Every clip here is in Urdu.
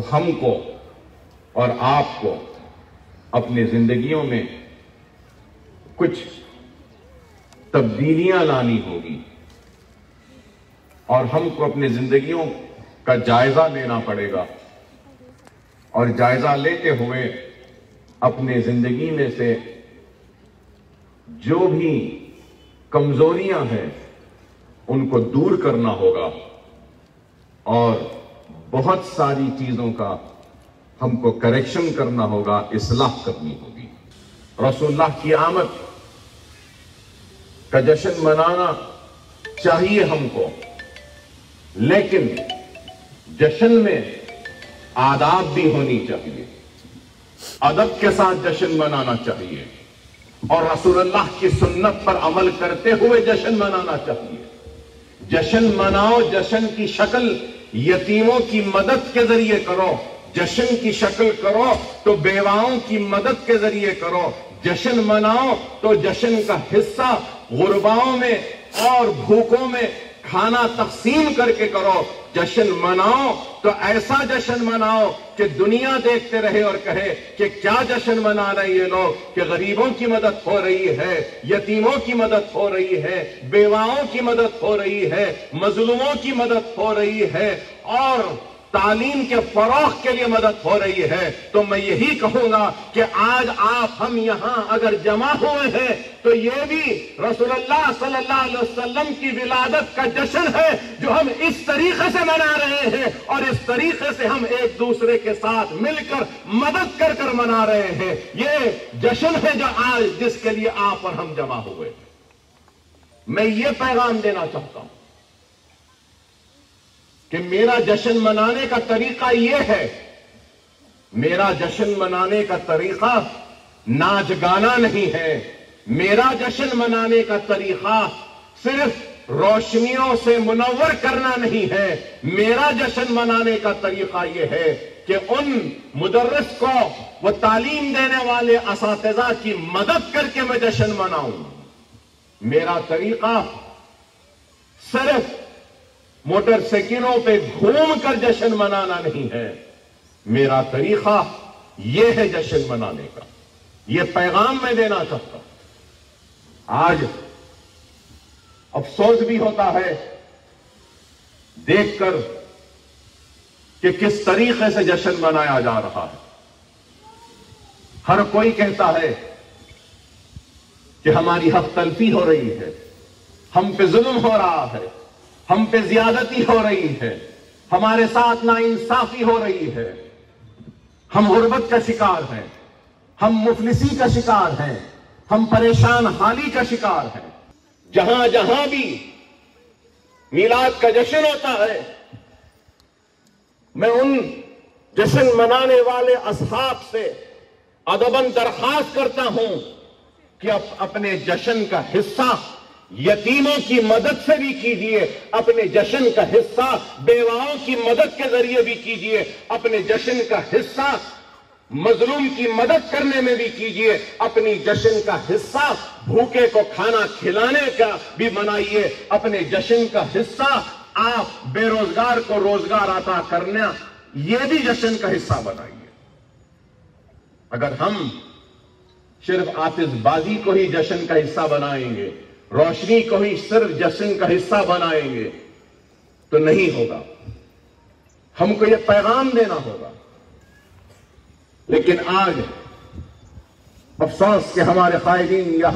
تو ہم کو اور آپ کو اپنی زندگیوں میں کچھ تبدیلیاں لانی ہوگی، اور ہم کو اپنی زندگیوں کا جائزہ لینا پڑے گا، اور جائزہ لیتے ہوئے اپنے زندگی میں سے جو بھی کمزوریاں ہیں ان کو دور کرنا ہوگا، اور بہت ساری چیزوں کا ہم کو کریکشن کرنا ہوگا، اصلاح کرنی ہوگی۔ رسول اللہ کی آمد کا جشن منانا چاہیے ہم کو، لیکن جشن میں آداب بھی ہونی چاہیے، ادب کے ساتھ جشن منانا چاہیے، اور رسول اللہ کی سنت پر عمل کرتے ہوئے جشن منانا چاہیے۔ جشن مناؤ، جشن کی شکل یتیموں کی مدد کے ذریعے کرو، جشن کی شکل کرو تو بیواؤں کی مدد کے ذریعے کرو، جشن مناؤ تو جشن کا حصہ غرباؤں میں اور بھوکوں میں کھانا تقسیم کر کے کرو، جشن مناؤ تو ایسا جشن مناؤ کہ دنیا دیکھتے رہے اور کہے کہ کیا جشن منا رہے یہ لوگ، کہ غریبوں کی مدد ہو رہی ہے، یتیموں کی مدد ہو رہی ہے، بیواؤں کی مدد ہو رہی ہے، مظلوموں کی مدد ہو رہی ہے، اور تعلیم کے فروغ کے لیے مدد ہو رہی ہے۔ تو میں یہی کہوں گا کہ آج آپ ہم یہاں اگر جمع ہوئے ہیں تو یہ بھی رسول اللہ صلی اللہ علیہ وسلم کی ولادت کا جشن ہے جو ہم اس طریقے سے منا رہے ہیں، اور اس طریقے سے ہم ایک دوسرے کے ساتھ مل کر مدد کر کر منا رہے ہیں۔ یہ جشن ہے جو آج جس کے لیے آپ اور ہم جمع ہوئے۔ میں یہ پیغام دینا چاہتا ہوں کہ میرا جشن منانے کا طریقہ یہ ہے، میرا جشن منانے کا طریقہ ناچ گانا نہیں ہے، میرا جشن منانے کا طریقہ صرف روشنیوں سے منور کرنا نہیں ہے، میرا جشن منانے کا طریقہ یہ ہے کہ ان مدرس کو، وہ تعلیم دینے والے اساتذہ کی مدد کر کے میں جشن مناؤں۔ میرا طریقہ صرف موٹر سائیکلوں پہ گھوم کر جشن منانا نہیں ہے، میرا طریقہ یہ ہے جشن منانے کا۔ یہ پیغام میں دینا چاہتا ہوں۔ آج افسوس بھی ہوتا ہے دیکھ کر کہ کس طریقے سے جشن منایا جا رہا ہے۔ ہر کوئی کہتا ہے کہ ہماری حق تلفی ہو رہی ہے، ہم پہ ظلم ہو رہا ہے، ہم پہ زیادتی ہو رہی ہے، ہمارے ساتھ ناانصافی ہو رہی ہے، ہم غربت کا شکار ہیں، ہم مفلسی کا شکار ہیں، ہم پریشان حالی کا شکار ہیں۔ جہاں جہاں بھی میلاد کا جشن ہوتا ہے، میں ان جشن منانے والے اصحاب سے ادباً درخواست کرتا ہوں کہ اپنے جشن کا حصہ یتیموں کی مدد سے بھی کیجئے، اپنے جشن کا حصہ بیواؤں کی مدد کے ذریعے بھی کیجئے، اپنے جشن کا حصہ مظلوم کی مدد کرنے میں بھی کیجئے، اپنی جشن کا حصہ بھوکے کو کھانا کھلانے کا بھی منائیے، اپنے جشن کا حصہ آپ بے روزگار کو روزگار عطا کرنا، یہ بھی جشن کا حصہ بنائیے۔ اگر ہم صرف آتش بازی کو ہی جشن کا حصہ بنائیں گے، روشنی کو ہی صرف جشن کا حصہ بنائیں گے تو نہیں ہوگا، ہم کو یہ پیغام دینا ہوگا۔ لیکن آج افسوس کہ ہمارے قائدین یا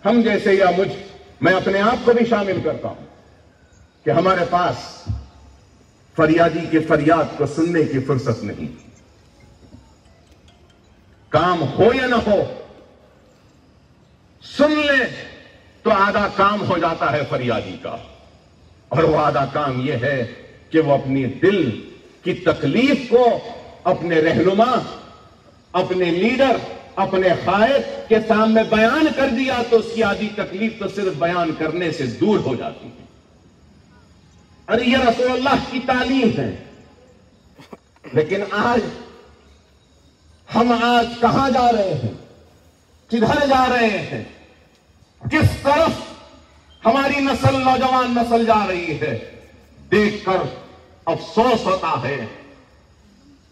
ہم جیسے یا میں اپنے آپ کو بھی شامل کرتا ہوں کہ ہمارے پاس فریادی کی فریاد کو سننے کی فرصت نہیں۔ کام ہو یا نہ ہو، سن لیں تو آدھا کام ہو جاتا ہے فریادی کا، اور وہ آدھا کام یہ ہے کہ وہ اپنی دل کی تکلیف کو اپنے رہنما، اپنے لیڈر، اپنے قائد کے سامنے بیان کر دیا تو اس کی آدھی تکلیف تو صرف بیان کرنے سے دور ہو جاتی ہے۔ ارے یہ رسول اللہ کی تعلیم ہے۔ لیکن ہم آج کہاں جا رہے ہیں، کدھر جا رہے ہیں، کس طرف ہماری نسل، نوجوان نسل جا رہی ہے، دیکھ کر افسوس ہوتا ہے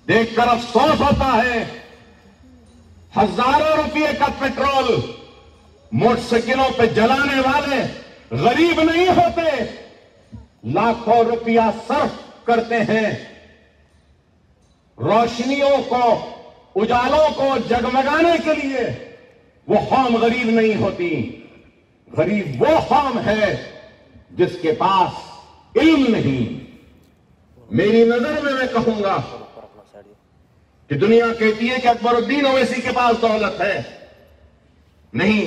دیکھ کر افسوس ہوتا ہے ہزاروں روپے کا پیٹرول موٹر سائیکلوں پہ جلانے والے غریب نہیں ہوتے، لاکھوں روپیہ صرف کرتے ہیں روشنیوں کو، اجالوں کو جگمگانے کے لیے، وہ قوم غریب نہیں ہوتی۔ غریب وہ قوم ہے جس کے پاس علم نہیں۔ میری نظر میں کہوں گا کہ دنیا کہتی ہے کہ اکبر الدین اویسی کے پاس دولت ہے، نہیں،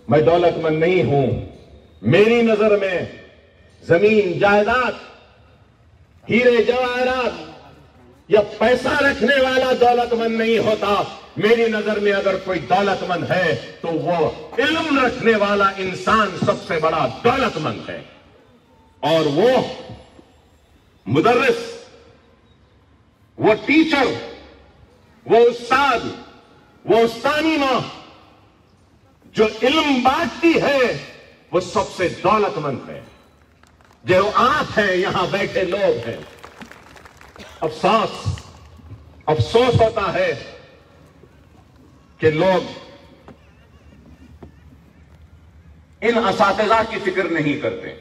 میں دولت مند نہیں ہوں۔ میری نظر میں زمین جائیداد، ہیرے جواہرات یا پیسہ رکھنے والا دولت مند نہیں ہوتا۔ میری نظر میں اگر کوئی دولت مند ہے تو وہ علم رکھنے والا انسان سب سے بڑا دولت مند ہے، اور وہ مدرس، وہ ٹیچر، وہ استاد، وہ استانی ماں جو علم بانٹتی ہے وہ سب سے دولت مند ہے۔ جو آپ ہیں، یہاں بیٹھے لوگ ہیں، افسوس ہوتا ہے کہ لوگ ان اساتذہ کی فکر نہیں کرتے۔